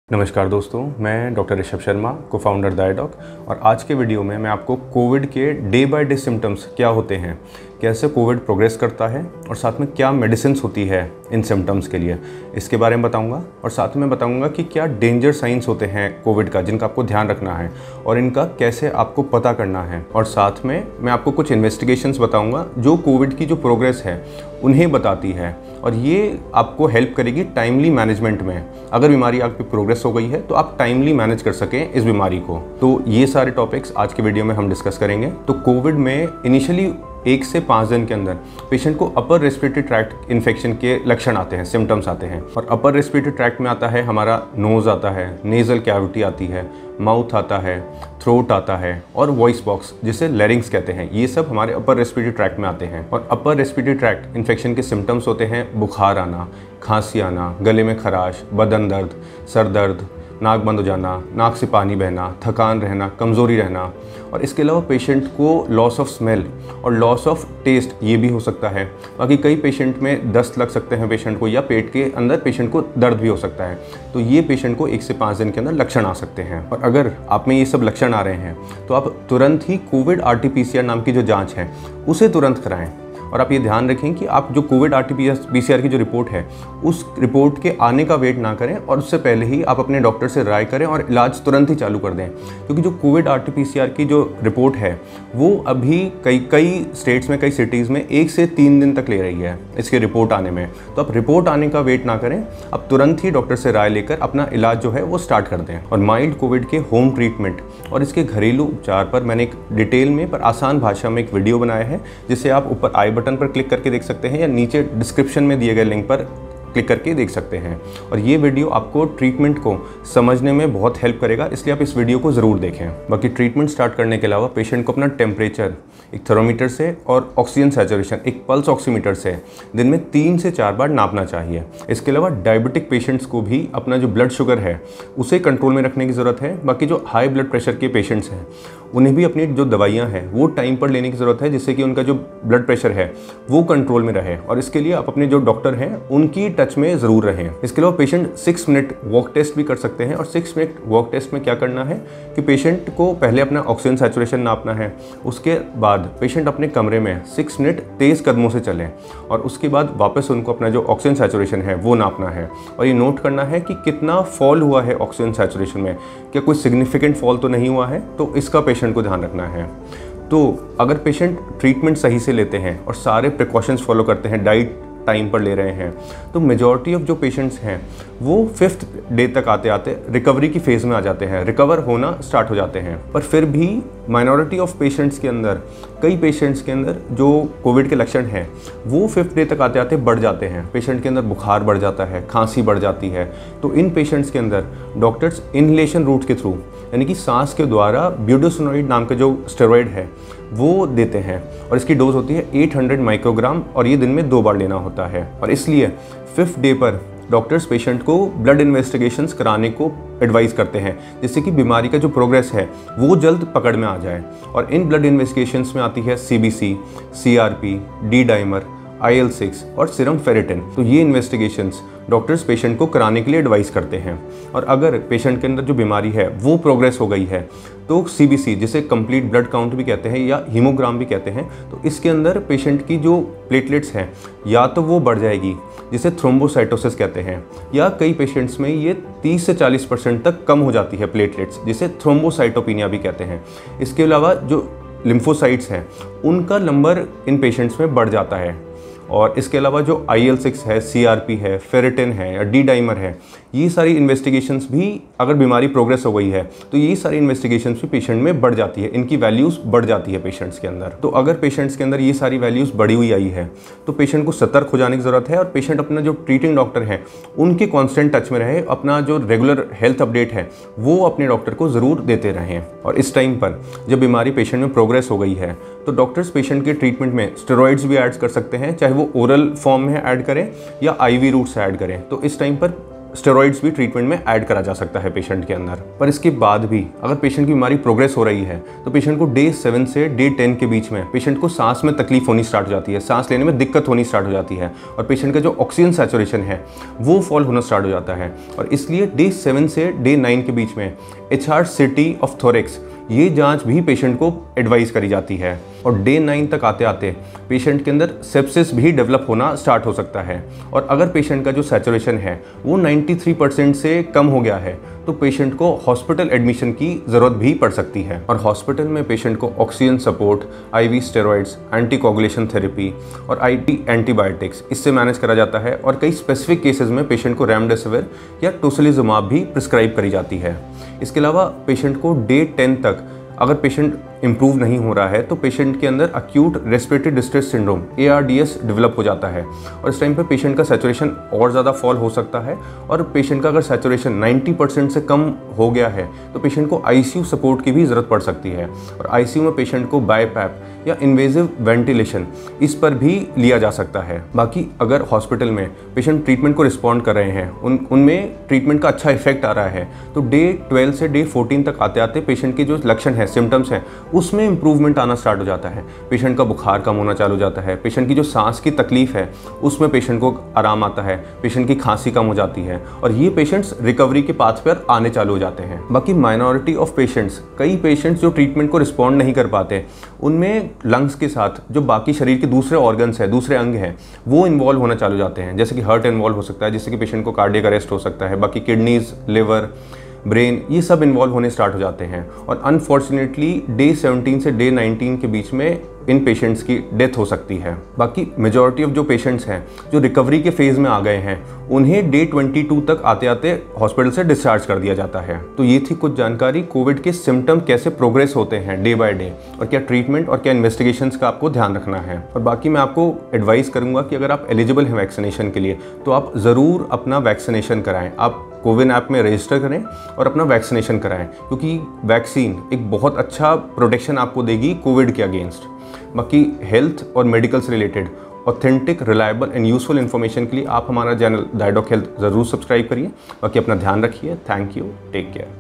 नमस्कार दोस्तों, मैं डॉक्टर ऋषभ शर्मा, को फाउंडर डायडॉक। और आज के वीडियो में मैं आपको कोविड के डे बाय डे सिम्टम्स क्या होते हैं, कैसे कोविड प्रोग्रेस करता है और साथ में क्या मेडिसिन्स होती है इन सिम्टम्स के लिए, इसके बारे में बताऊंगा। और साथ में बताऊंगा कि क्या डेंजर साइंस होते हैं कोविड का जिनका आपको ध्यान रखना है और इनका कैसे आपको पता करना है। और साथ में मैं आपको कुछ इन्वेस्टिगेशंस बताऊंगा जो कोविड की जो प्रोग्रेस है उन्हें बताती है और ये आपको हेल्प करेगी टाइमली मैनेजमेंट में। अगर बीमारी आपकी प्रोग्रेस हो गई है तो आप टाइमली मैनेज कर सकें इस बीमारी को। तो ये सारे टॉपिक्स आज के वीडियो में हम डिस्कस करेंगे। तो कोविड में इनिशियली 1 से 5 दिन के अंदर पेशेंट को अपर रेस्पिरेटरी ट्रैक्ट इन्फेक्शन के लक्षण आते हैं, सिम्टम्स आते हैं। और अपर रेस्पिरेटरी ट्रैक्ट में आता है हमारा नोज आता है, नेजल कैविटी आती है, माउथ आता है, थ्रोट आता है और वॉइस बॉक्स जिसे लैरिंग्स कहते हैं। ये सब हमारे अपर रेस्पिरेटरी ट्रैक्ट में आते हैं। और अपर रेस्पिरेटरी ट्रैक्ट इन्फेक्शन के सिम्टम्स होते हैं बुखार आना, खांसी आना, गले में खराश, बदन दर्द, सर दर्द, नाक बंद हो जाना, नाक से पानी बहना, थकान रहना, कमज़ोरी रहना। और इसके अलावा पेशेंट को लॉस ऑफ स्मेल और लॉस ऑफ टेस्ट ये भी हो सकता है। बाकी कई पेशेंट में दस्त लग सकते हैं पेशेंट को, या पेट के अंदर पेशेंट को दर्द भी हो सकता है। तो ये पेशेंट को 1 से 5 दिन के अंदर लक्षण आ सकते हैं। और अगर आप में ये सब लक्षण आ रहे हैं तो आप तुरंत ही कोविड RT-PCR नाम की जो जाँच है उसे तुरंत कराएँ। और आप ये ध्यान रखें कि आप जो कोविड RT-PCR की जो रिपोर्ट है उस रिपोर्ट के आने का वेट ना करें और उससे पहले ही आप अपने डॉक्टर से राय करें और इलाज तुरंत ही चालू कर दें। क्योंकि जो कोविड RT-PCR की जो रिपोर्ट है वो अभी कई स्टेट्स में, कई सिटीज़ में 1 से 3 दिन तक ले रही है इसकी रिपोर्ट आने में। तो आप रिपोर्ट आने का वेट ना करें, आप तुरंत ही डॉक्टर से राय लेकर अपना इलाज जो है वो स्टार्ट कर दें। और माइल्ड कोविड के होम ट्रीटमेंट और इसके घरेलू उपचार पर मैंने एक डिटेल में पर आसान भाषा में एक वीडियो बनाया है, जिसे आप ऊपर आई बटन पर क्लिक करके देख सकते हैं या नीचे डिस्क्रिप्शन में दिए गए लिंक पर क्लिक करके देख सकते हैं। और ये वीडियो आपको ट्रीटमेंट को समझने में बहुत हेल्प करेगा, इसलिए आप इस वीडियो को ज़रूर देखें। बाकी ट्रीटमेंट स्टार्ट करने के अलावा पेशेंट को अपना टेम्परेचर एक थर्मोमीटर से और ऑक्सीजन सैचुरेशन एक पल्स ऑक्सीमीटर से दिन में 3 से 4 बार नापना चाहिए। इसके अलावा डायबिटिक पेशेंट्स को भी अपना जो ब्लड शुगर है उसे कंट्रोल में रखने की ज़रूरत है। बाकी जो हाई ब्लड प्रेशर के पेशेंट्स हैं उन्हें भी अपनी जो दवाइयाँ हैं वो टाइम पर लेने की ज़रूरत है, जिससे कि उनका जो ब्लड प्रेशर है वो कंट्रोल में रहे। और इसके लिए आप अपने जो डॉक्टर हैं उनकी टच में ज़रूर रहें। इसके अलावा पेशेंट 6 मिनट वॉक टेस्ट भी कर सकते हैं। और 6 मिनट वॉक टेस्ट में क्या करना है कि पेशेंट को पहले अपना ऑक्सीजन सैचुरेशन नापना है, उसके बाद पेशेंट अपने कमरे में 6 मिनट तेज़ कदमों से चलें और उसके बाद वापस उनको अपना जो ऑक्सीजन सैचुरेशन है वो नापना है। और ये नोट करना है कि कितना फॉल हुआ है ऑक्सीजन सैचुरेशन में, क्या कोई सिग्निफिकेंट फॉल तो नहीं हुआ है, तो इसका पेशेंट को ध्यान रखना है। तो अगर पेशेंट ट्रीटमेंट सही से लेते हैं और सारे प्रिकॉशंस फॉलो करते हैं, डाइट टाइम पर ले रहे हैं, तो मेजॉरिटी ऑफ जो पेशेंट्स हैं वो 5th डे तक आते आते रिकवरी की फेज़ में आ जाते हैं, रिकवर होना स्टार्ट हो जाते हैं। पर फिर भी माइनॉरिटी ऑफ पेशेंट्स के अंदर, कई पेशेंट्स के अंदर जो कोविड के लक्षण हैं वो 5th डे तक आते आते बढ़ जाते हैं। पेशेंट के अंदर बुखार बढ़ जाता है, खांसी बढ़ जाती है। तो इन पेशेंट्स के अंदर डॉक्टर्स इनहेलेशन रूट के थ्रू, यानी कि सांस के द्वारा ब्यूटासोनोइड नाम का जो स्टेरॉइड है वो देते हैं। और इसकी डोज होती है 800 माइक्रोग्राम और ये दिन में 2 बार लेना होता है। और इसलिए 5th डे पर डॉक्टर्स पेशेंट को ब्लड इन्वेस्टिगेशंस कराने को एडवाइस करते हैं, जिससे कि बीमारी का जो प्रोग्रेस है वो जल्द पकड़ में आ जाए। और इन ब्लड इन्वेस्टिगेशंस में आती है CBC, CRP, D-डाइमर, IL-6 और सीरम फेरेटिन। तो ये इन्वेस्टिगेशंस डॉक्टर्स पेशेंट को कराने के लिए एडवाइस करते हैं। और अगर पेशेंट के अंदर जो बीमारी है वो प्रोग्रेस हो गई है तो CBC, जिसे कंप्लीट ब्लड काउंट भी कहते हैं या हीमोग्राम भी कहते हैं, तो इसके अंदर पेशेंट की जो प्लेटलेट्स हैं या तो वो बढ़ जाएगी, जिसे थ्रोम्बोसाइटोसिस कहते हैं, या कई पेशेंट्स में ये 30 से 40% तक कम हो जाती है प्लेटलेट्स, जिसे थ्रोम्बोसाइटोपिनिया भी कहते हैं। इसके अलावा जो लिम्फोसाइट्स हैं उनका नंबर इन पेशेंट्स में बढ़ जाता है। और इसके अलावा जो IL-6 है, CRP है, फेरेटिन है या D-डाइमर है, ये सारी इन्वेस्टिगेशंस भी अगर बीमारी प्रोग्रेस हो गई है तो ये सारी इन्वेस्टिगेशंस भी पेशेंट में बढ़ जाती है, इनकी वैल्यूज़ बढ़ जाती है पेशेंट्स के अंदर। तो अगर पेशेंट्स के अंदर ये सारी वैल्यूज़ बढ़ी हुई आई है तो पेशेंट को सतर्क हो जाने की ज़रूरत है। और पेशेंट अपना जो ट्रीटिंग डॉक्टर है उनके कॉन्स्टेंट टच में रहे, अपना जो रेगुलर हेल्थ अपडेट है वो अपने डॉक्टर को ज़रूर देते रहें। और इस टाइम पर जब बीमारी पेशेंट में प्रोग्रेस हो गई है तो डॉक्टर्स पेशेंट के ट्रीटमेंट में स्टेरॉइड्स भी ऐड कर सकते हैं, चाहे वो ओरल फॉर्म में ऐड करें या IV रूट से ऐड करें। तो इस टाइम पर स्टेरॉइड्स भी ट्रीटमेंट में ऐड करा जा सकता है पेशेंट के अंदर। पर इसके बाद भी अगर पेशेंट की बीमारी प्रोग्रेस हो रही है तो पेशेंट को डे 7 से डे 10 के बीच में पेशेंट को सांस में तकलीफ होनी स्टार्ट हो जाती है, सांस लेने में दिक्कत होनी स्टार्ट हो जाती है और पेशेंट का जो ऑक्सीजन सैचुरेशन है वो फॉल होना स्टार्ट हो जाता है। और इसलिए डे 7 से डे 9 के बीच में HRCT ऑफ थोरेक्स ये जांच भी पेशेंट को एडवाइस करी जाती है। और डे 9 तक आते आते पेशेंट के अंदर सेप्सिस भी डेवलप होना स्टार्ट हो सकता है। और अगर पेशेंट का जो सैचुरेशन है वो 93% से कम हो गया है तो पेशेंट को हॉस्पिटल एडमिशन की ज़रूरत भी पड़ सकती है। और हॉस्पिटल में पेशेंट को oxygen support, IV steroids, anticoagulation therapy और IV एंटीबायोटिक्स इससे मैनेज करा जाता है। और कई स्पेसिफिक केसेस में पेशेंट को रेमडेसिविर या टोसिलिजुमाब भी प्रिस्क्राइब करी जाती है। इसके अलावा पेशेंट को डे 10 तक अगर पेशेंट इंप्रूव नहीं हो रहा है तो पेशेंट के अंदर acute respiratory distress syndrome ARDS develop हो जाता है। और इस टाइम पे पेशेंट का सैचुरेशन और ज़्यादा फॉल हो सकता है। और पेशेंट का अगर सैचुरेशन 90% से कम हो गया है तो पेशेंट को ICU सपोर्ट की भी ज़रूरत पड़ सकती है। और ICU में पेशेंट को बाईपैप या इन्वेजिव वेंटिलेशन इस पर भी लिया जा सकता है। बाकी अगर हॉस्पिटल में पेशेंट ट्रीटमेंट को रिस्पॉन्ड कर रहे हैं, उनमें ट्रीटमेंट का अच्छा इफेक्ट आ रहा है तो डे 12 से डे 14 तक आते आते पेशेंट के जो लक्षण है, सिम्टम्स हैं, उसमें इंप्रूवमेंट आना स्टार्ट हो जाता है। पेशेंट का बुखार कम होना चालू हो जाता है, पेशेंट की जो सांस की तकलीफ है उसमें पेशेंट को आराम आता है, पेशेंट की खांसी कम हो जाती है और ये पेशेंट्स रिकवरी के पाथ पर आने चालू हो जाते हैं। बाकी माइनॉरिटी ऑफ पेशेंट्स, कई पेशेंट्स जो ट्रीटमेंट को रिस्पॉन्ड नहीं कर पाते, उनमें लंग्स के साथ जो बाकी शरीर के दूसरे ऑर्गन्स हैं, दूसरे अंग हैं, वो इन्वॉल्व होना चालू हो जाते हैं। जैसे कि हार्ट इन्वॉल्व हो सकता है, जिससे कि पेशेंट को कार्डियक अरेस्ट हो सकता है। बाकी किडनीज, लिवर, ब्रेन, ये सब इन्वॉल्व होने स्टार्ट हो जाते हैं। और अनफॉर्चुनेटली डे 17 से डे 19 के बीच में इन पेशेंट्स की डेथ हो सकती है। बाकी मेजॉरिटी ऑफ जो पेशेंट्स हैं जो रिकवरी के फेज़ में आ गए हैं, उन्हें डे 22 तक आते आते हॉस्पिटल से डिस्चार्ज कर दिया जाता है। तो ये थी कुछ जानकारी कोविड के सिम्टम कैसे प्रोग्रेस होते हैं डे बाय डे, और क्या ट्रीटमेंट और क्या इन्वेस्टिगेशंस का आपको ध्यान रखना है। और बाकी मैं आपको एडवाइस करूंगा कि अगर आप एलिजिबल हैं वैक्सीनेशन के लिए तो आप ज़रूर अपना वैक्सीनेशन कराएं। आप कोविन ऐप में रजिस्टर करें और अपना वैक्सीनेशन कराएं, क्योंकि वैक्सीन एक बहुत अच्छा प्रोटेक्शन आपको देगी कोविड के अगेंस्ट। बाकी हेल्थ और मेडिकल से related authentic, reliable and useful information के लिए आप हमारा चैनल डायडॉक हेल्थ ज़रूर सब्सक्राइब करिए। बाकी अपना ध्यान रखिए। Thank you, take care.